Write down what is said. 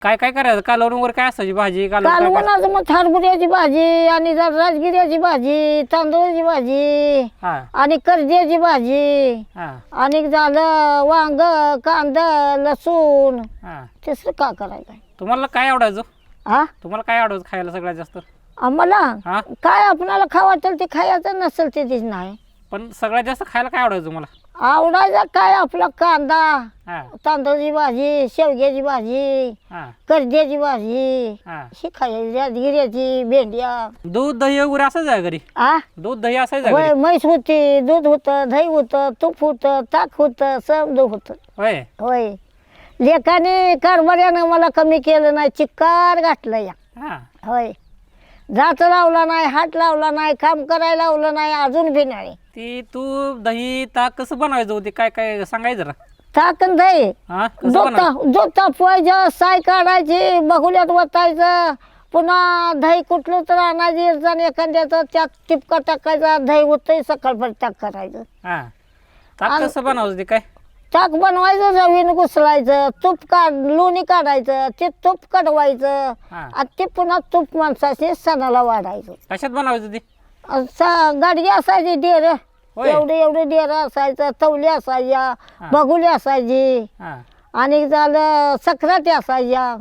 काय काय करायचं कालवण वगैरे काय असायची भाजी कालवण काय काय? कालवणाचं मग हरभऱ्याची भाजी आणि जर राजगिऱ्याची भाजी, तांदळाची भाजी हा आणि कर्द्याची भाजी हा आणि झालं वांग, कांदा, लसूण. हा तिसरं का करायचं तुम्हाला काय आवडायचं हा तुम्हाला काय आवडायचं खायला सगळ्यात जास्त आम्हाला हा काय आपणाला खावायचं ते खायचं नसेल ते तीच नाही पण सगळ्यात जास्त खायला काय आवडायचं तुम्हाला आवडायचं काय आपला कांदा, हा तांदळाची भाजी, शेवग्याची भाजी, हा कर्द्याची भाजी हा ही खायची, राजगिऱ्याची, भेंड्या. दूध दही वगैरे असंच आहे घरी आ दूध दही असायचं होय, घरी म्हैस होती, दूध होतं, दही होतं, तूप होतं, ताक होतं, समज होतं. होय होय, लेखाने कारभार्यानं मला कमी केलं नाही, चिक्कार घातलं या. हा होय, जात लावला नाही, हात लावला नाही, काम करायला लावलं नाही, अजून बी नाही. ती तूप दही ताक कसं बनवायचं होते काय काय सांगायचं जरा ताक आणि दही हा कसं बनवायचं दूध तापवायचं, साय काढायची, बघुल्यात वतायचं, पुन्हा दही कुठलं तर आणायचं आणि एखाद्याचं त्यात टिपका टाकायचा, दही होतंय सकाळपर्यंत ताक करायचं. हा ताक कसं बनवायचं ते काय ताक बनवायचं, रवीनं घुसलायचं, तूप लोणी काढायचं, ते तूप कडवायचं हा आणि ते पुन्हा तूप माणसाचे सणाला वाढायचं. कशात बनवायचं ते गाडगी असायची डेर, होय. एवढे एवढे डेर असायचं, तवली असायच्या, बघुली असायची हा आणि झालं सक्राती असायच्या.